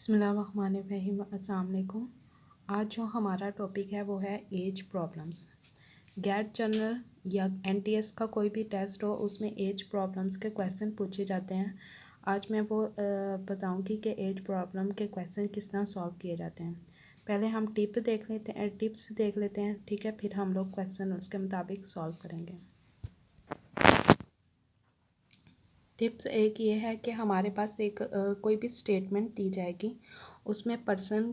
बिस्मिल्लाहिर्रहमानिर्रहीम। अस्सलाम वालेकुम। आज जो हमारा टॉपिक है वो है एज प्रॉब्लम्स। गैट जनरल या एनटीएस का कोई भी टेस्ट हो उसमें एज प्रॉब्लम्स के क्वेश्चन पूछे जाते हैं। आज मैं वो बताऊंगी कि एज प्रॉब्लम के क्वेश्चन किस तरह सॉल्व किए जाते हैं। पहले हम टिप्स देख लेते हैं, ठीक है, फिर हम लोग क्वेश्चन उसके मुताबिक सॉल्व करेंगे। टिप्स एक ये है कि हमारे पास एक कोई भी स्टेटमेंट दी जाएगी, उसमें पर्सन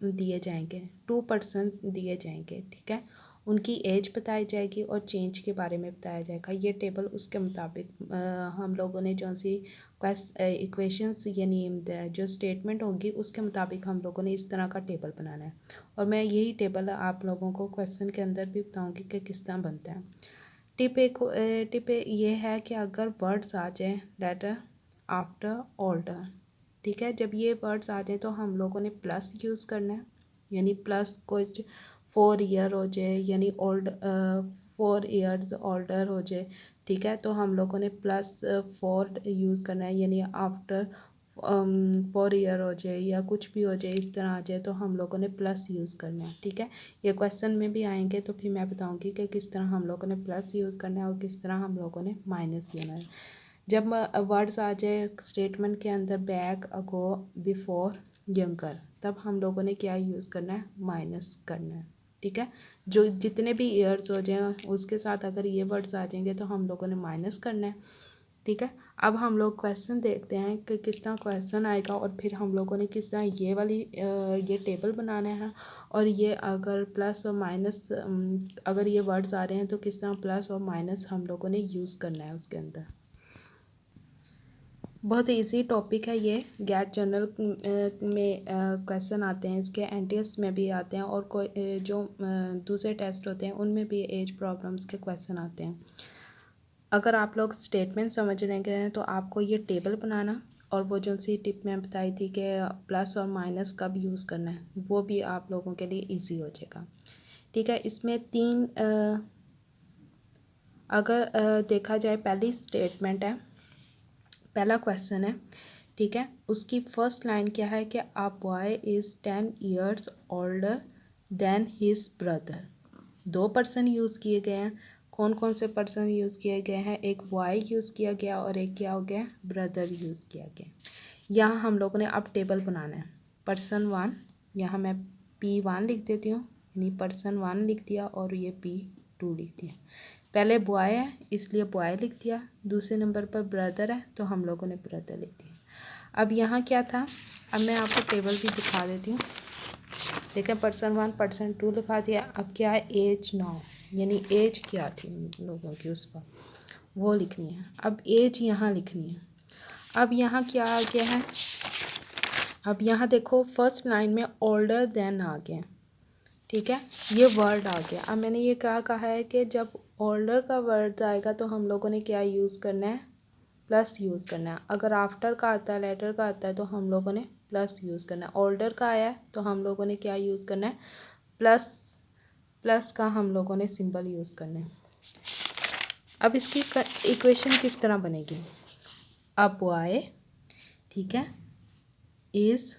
दिए जाएंगे, 2 पर्सन दिए जाएंगे, ठीक है, उनकी एज बताई जाएगी और चेंज के बारे में बताया जाएगा। ये टेबल उसके मुताबिक हम लोगों ने जो सी इक्वेशंस यानी जो स्टेटमेंट होगी उसके मुताबिक हम लोगों ने इस तरह का टेबल बनाना है। और मैं यही टेबल आप लोगों को क्वेश्चन के अंदर भी बताऊँगी कि किस तरह बनता है। टिप ये है कि अगर वर्ड्स आ जाए लेटर आफ्टर ऑल्डर, ठीक है, जब ये वर्ड्स आ जाए तो हम लोगों ने प्लस यूज़ करना है, यानी प्लस कुछ 4 ईयर हो जाए यानी 4 ईयर्स ओल्डर हो जाए, ठीक है, तो हम लोगों ने प्लस 4 यूज़ करना है, यानी आफ्टर 4 ईयर हो जाए या कुछ भी हो जाए इस तरह आ जाए तो हम लोगों ने प्लस यूज़ करना है, ठीक है। ये क्वेश्चन में भी आएंगे तो फिर मैं बताऊंगी कि किस तरह हम लोगों ने प्लस यूज़ करना है और किस तरह हम लोगों ने माइनस लेना है। जब वर्ड्स आ जाए स्टेटमेंट के अंदर बैक, अगो, बिफोर, यंगर, तब हम लोगों ने क्या यूज़ करना है, माइनस करना है, ठीक है। जो जितने भी ईयर्स हो जाए उसके साथ अगर ये वर्ड्स आ जाएंगे तो हम लोगों ने माइनस करना है, ठीक है। अब हम लोग क्वेश्चन देखते हैं कि किस तरह क्वेश्चन आएगा और फिर हम लोगों ने किस तरह ये टेबल बनाना है। और ये अगर प्लस और माइनस अगर ये वर्ड्स आ रहे हैं तो किस तरह प्लस और माइनस हम लोगों ने यूज़ करना है उसके अंदर। बहुत इजी टॉपिक है ये। गैट जनरल में क्वेश्चन आते हैं, इसके एनटीएस में भी आते हैं और कोई जो दूसरे टेस्ट होते हैं उनमें भी एज प्रॉब्लम्स के क्वेश्चन आते हैं। अगर आप लोग स्टेटमेंट समझ रहे हैं तो आपको ये टेबल बनाना और वो जो सी टिप में बताई थी कि प्लस और माइनस कब यूज़ करना है वो भी आप लोगों के लिए इजी हो जाएगा, ठीक है। इसमें 3 अगर देखा जाए, पहली स्टेटमेंट है, पहला क्वेश्चन है, ठीक है, उसकी फर्स्ट लाइन क्या है कि a boy is 10 years older than his brother. 2 person use किए गए हैं। कौन कौन से पर्सन यूज़ किए गए हैं, एक बॉय यूज़ किया गया और एक क्या हो गया, ब्रदर यूज़ किया गया। यहाँ हम लोगों ने अब टेबल बनाना है। पर्सन 1, यहाँ मैं P1 लिख देती हूँ, यानी पर्सन 1 लिख दिया और ये P2 लिख दिया। पहले बॉय है इसलिए बॉय लिख दिया, दूसरे नंबर पर ब्रदर है तो हम लोगों ने ब्रदर लिख दिया। अब यहाँ क्या था, अब मैं आपको टेबल भी दिखा देती हूँ। देखें, पर्सन 1 पर्सन 2 लिखा दिया। अब क्या है, एज नाउ, यानी एज क्या थी उन लोगों की उस पर वो लिखनी है। अब एज यहाँ लिखनी है। अब यहाँ क्या आ गया है, अब यहाँ देखो फर्स्ट लाइन में ओल्डर देन आ गया, ठीक है, ये वर्ड आ गया। अब मैंने ये क्या कहा है कि जब ओल्डर का वर्ड आएगा तो हम लोगों ने क्या यूज़ करना है, प्लस यूज़ करना है। अगर आफ्टर का आता है, लेटर का आता है तो हम लोगों ने प्लस यूज़ करना है। ओल्डर का आया है तो हम लोगों ने क्या यूज़ करना है, प्लस का हम लोगों ने सिंबल यूज़ करना है। अब इसकी इक्वेशन किस तरह बनेगी, अब बॉय, ठीक है, is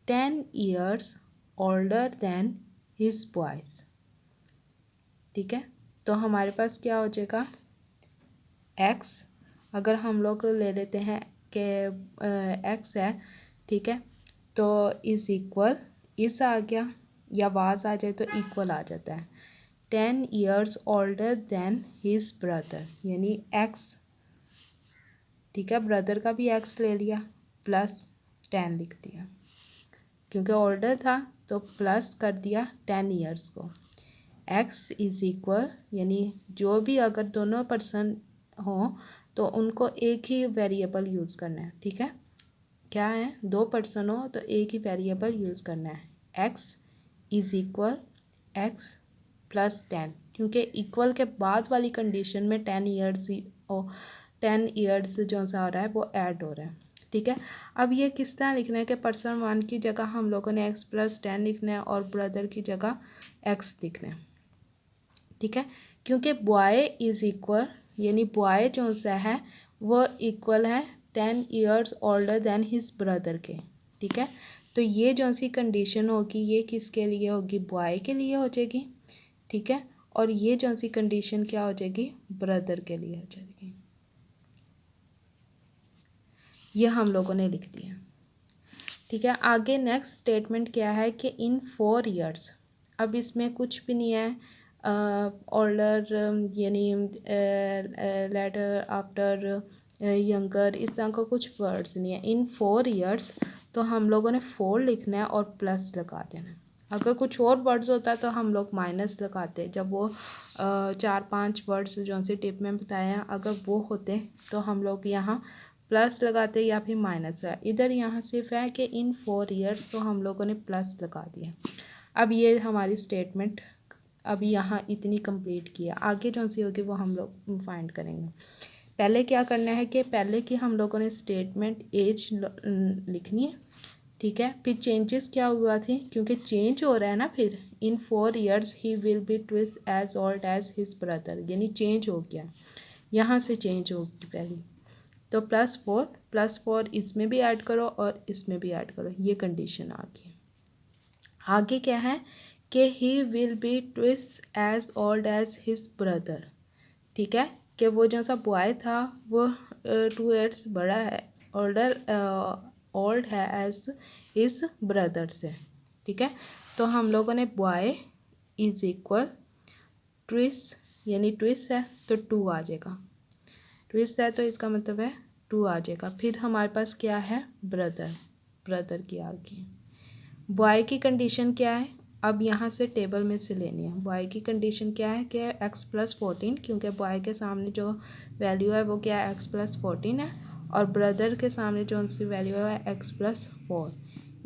10 years older than his boys, ठीक है, तो हमारे पास क्या हो जाएगा, एक्स, अगर हम लोग ले लेते हैं कि एक्स है, ठीक है, तो इज़ इक्वल, इस आ गया या वाज आ जाए तो इक्वल आ जाता है, 10 years older than his brother, यानी एक्स, ठीक है, ब्रदर का भी एक्स ले लिया प्लस 10 लिख दिया, क्योंकि ओल्डर था तो प्लस कर दिया 10 ईयर्स को। एक्स इज़ इक्वल, यानी जो भी अगर दोनों पर्सन हों तो उनको एक ही वेरिएबल यूज़ करना है, ठीक है, क्या है, 2 पर्सन हो तो एक ही वेरिएबल यूज़ करना है। X is equal x plus 10, क्योंकि इक्वल के बाद वाली कंडीशन में 10 ईयर्स और 10 ईयर्स जो सा हो रहा है वो ऐड हो रहा है, ठीक है। अब ये किस तरह लिखना है कि पर्सन 1 की जगह हम लोगों ने एक्स प्लस 10 लिखना है और ब्रदर की जगह एक्स लिखना है, ठीक है, क्योंकि बॉय इज़ इक्वल, यानी बॉय जो सा है वो इक्वल है 10 years older than his brother के, ठीक है। तो ये जो सी कंडीशन होगी ये किसके लिए होगी, बॉय के लिए हो जाएगी, ठीक है। और ये जो सी कंडीशन क्या हो जाएगी, ब्रदर के लिए हो जाएगी। ये हम लोगों ने लिख दिया, ठीक है। आगे नेक्स्ट स्टेटमेंट क्या है कि इन 4 ईयर्स, अब इसमें कुछ भी नहीं है, ओल्डर यानी लेटर आफ्टर यंगर, इस तरह का कुछ वर्ड्स नहीं है। इन 4 ईयर्स तो हम लोगों ने 4 लिखना है और प्लस लगा देना है। अगर कुछ और वर्ड्स होता है तो हम लोग माइनस लगाते, जब वो 4-5 वर्ड्स जो से टिप में बताया हैं अगर वो होते तो हम लोग यहाँ प्लस लगाते या फिर माइनस है। इधर यहाँ सिर्फ है कि इन 4 ईयर्स, तो हम लोगों ने प्लस लगा दिया। अब ये हमारी स्टेटमेंट अभी यहाँ इतनी कंप्लीट किया, आगे जो सी होगी वो हम लोग फाइंड करेंगे। पहले क्या करना है कि पहले की हम लोगों ने स्टेटमेंट एज लिखनी है, ठीक है। फिर चेंजेस क्या हुआ थी, क्योंकि चेंज हो रहा है ना, फिर in 4 years he will be twice as old as his brother, यानी चेंज हो गया, यहाँ से चेंज होगी पहली। तो +4 इसमें भी ऐड करो और इसमें भी ऐड करो, ये कंडीशन आ गई। आगे क्या है कि he will be twice as old as his brother, ठीक है, कि वो जो सा बॉय था वो 2 ईयर्स बड़ा है, ओल्ड है एज हिज ब्रदर से, ठीक है। तो हम लोगों ने बॉय इज इक्वल ट्विस, यानी ट्विस है तो 2 आ जाएगा, ट्विस्ट है तो इसका मतलब है 2 आ जाएगा। फिर हमारे पास क्या है, ब्रदर की आ गई। बॉय की कंडीशन क्या है, अब यहाँ से टेबल में से लेनी है। बॉय की कंडीशन क्या है कि x+14, क्योंकि बॉय के सामने जो वैल्यू है वो क्या है, x+14 है, और ब्रदर के सामने जो उनकी वैल्यू है x+4।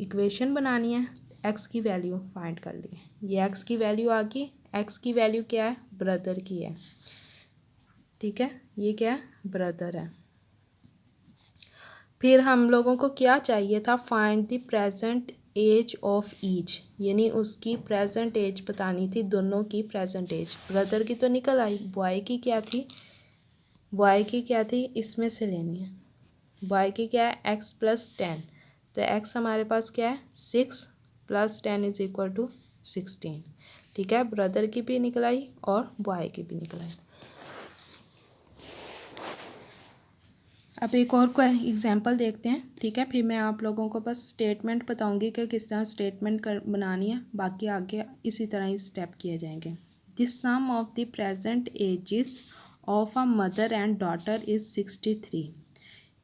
इक्वेशन बनानी है, x की वैल्यू फाइंड कर ली, ये x की वैल्यू आ गई। x की वैल्यू क्या है, ब्रदर की है, ठीक है, ये क्या है, ब्रदर है। फिर हम लोगों को क्या चाहिए था, find the present age of each, यानी उसकी प्रेजेंट एज बतानी थी, दोनों की प्रेजेंट एज। ब्रदर की तो निकल आई, बॉय की क्या थी, बॉय की क्या थी, इसमें से लेनी है। बॉय की क्या है, x+10, तो x हमारे पास क्या है 6 + 10 = 16, ठीक है। ब्रदर की भी निकल आई और बॉय की भी निकल आई। अब एक और एग्जांपल देखते हैं, ठीक है। फिर मैं आप लोगों को बस स्टेटमेंट बताऊंगी कि किस तरह स्टेटमेंट बनानी है, बाकी आगे इसी तरह ही स्टेप किए जाएंगे। The sum of the present ages of a mother and daughter is 63।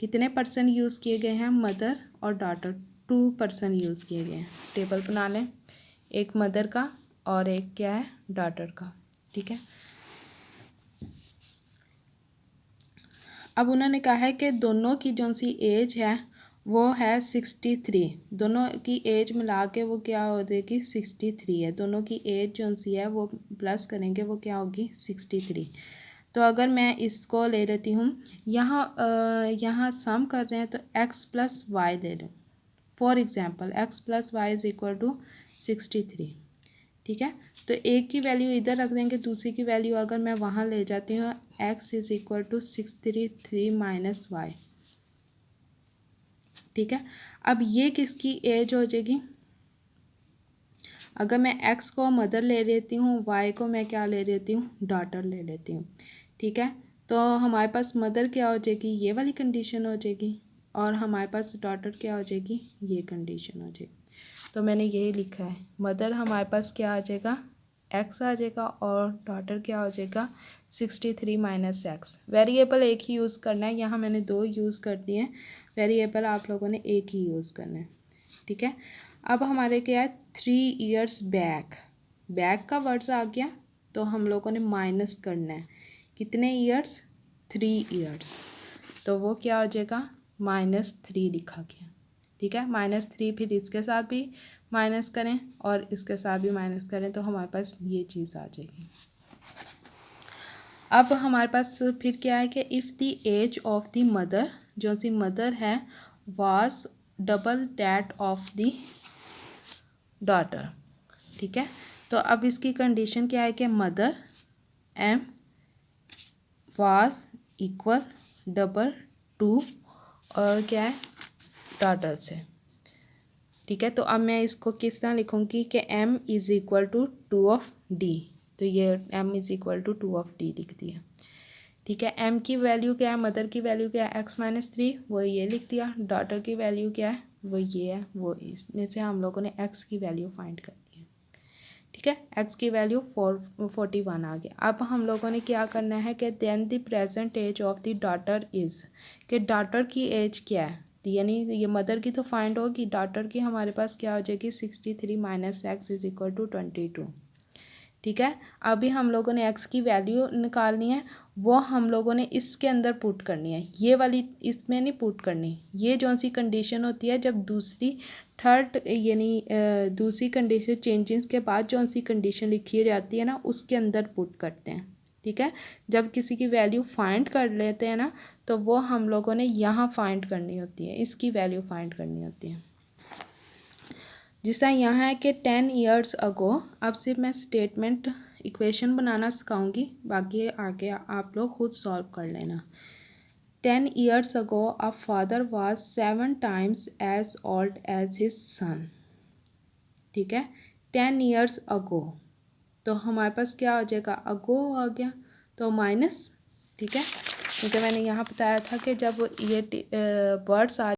कितने पर्सन यूज़ किए गए हैं, मदर और डॉटर 2 पर्सन यूज़ किए गए हैं। टेबल बना लें, एक मदर का और एक क्या है, डॉटर का, ठीक है। अब उन्होंने कहा है कि दोनों की जो सी एज है वो है 63, दोनों की एज मिला के वो क्या हो जाएगी 63 है। दोनों की एज जो सी है वो प्लस करेंगे वो क्या होगी 63। तो अगर मैं इसको ले लेती हूँ, यहाँ सम कर रहे हैं तो x+y ले लें। फॉर एग्जांपल x+y = 63, ठीक है। तो एक की वैल्यू इधर रख देंगे, दूसरी की वैल्यू अगर मैं वहाँ ले जाती हूँ x = 633 - y, ठीक है। अब ये किसकी एज हो जाएगी, अगर मैं x को मदर ले लेती हूँ, y को मैं क्या ले लेती हूँ, डॉटर ले लेती हूँ, ठीक है। तो हमारे पास मदर क्या हो जाएगी, ये वाली कंडीशन हो जाएगी, और हमारे पास डॉटर क्या हो जाएगी, ये कंडीशन हो जाएगी। तो मैंने यही लिखा है, मदर हमारे पास क्या आ जाएगा, x आ जाएगा, और डॉटर क्या हो जाएगा 63 - x। वेरिएबल एक ही यूज़ करना है, यहाँ मैंने 2 यूज़ कर दिए हैं, वेरिएबल आप लोगों ने एक ही यूज़ करना है, ठीक है। अब हमारे क्या है 3 ईयर्स बैक का वर्ड्स आ गया, तो हम लोगों ने माइनस करना है, कितने ईयर्स, 3 ईयर्स, तो वो क्या हो जाएगा -3 लिखा गया, ठीक है। -3 फिर इसके साथ भी माइनस करें और इसके साथ भी माइनस करें तो हमारे पास ये चीज़ आ जाएगी। अब हमारे पास फिर क्या है कि if the age of the mother, जो सी मदर है, was double that of the daughter, ठीक है। तो अब इसकी कंडीशन क्या है कि mother M was equal double to और क्या है डॉटर से, ठीक है। तो अब मैं इसको किस तरह लिखूँगी कि m is equal to 2 of d, तो ये m is equal to 2 of d लिख दिया। ठीक है, m की वैल्यू क्या है, मदर की वैल्यू क्या है x-3, वो ये लिख दिया। डॉटर की वैल्यू क्या है, वो ये है, वो इसमें से हम लोगों ने x की वैल्यू फाइंड कर दी है। ठीक है, x की वैल्यू 41 आ गया। अब हम लोगों ने क्या करना है कि then the present age of the daughter is, कि डॉटर की एज क्या है, यानी ये मदर की तो फाइंड होगी, डॉटर की हमारे पास क्या हो जाएगी 63 minus X is equal to 22। ठीक है, अभी हम लोगों ने x की वैल्यू निकालनी है, वो हम लोगों ने इसके अंदर पुट करनी है, ये वाली इसमें नहीं पुट करनी। ये जो सी कंडीशन होती है जब दूसरी थर्ड यानी दूसरी कंडीशन चेंजेस के बाद जो सी कंडीशन लिखी जाती है ना, उसके अंदर पुट करते हैं। ठीक है, जब किसी की वैल्यू फाइंड कर लेते हैं ना, तो वो हम लोगों ने यहाँ फाइंड करनी होती है, इसकी वैल्यू फाइंड करनी होती है। जिस तरह यहाँ है कि 10 ईयर्स अगो, अब सिर्फ मैं स्टेटमेंट इक्वेशन बनाना सिखाऊंगी, बाकी आगे आप लोग खुद सॉल्व कर लेना। 10 years ago a father was 7 times as old as his son. ठीक है, 10 ईयर्स अगो, तो हमारे पास क्या हो जाएगा, अगो आ गया तो माइनस। ठीक है, क्योंकि मैंने यहाँ बताया था कि जब ये वर्ड्स आ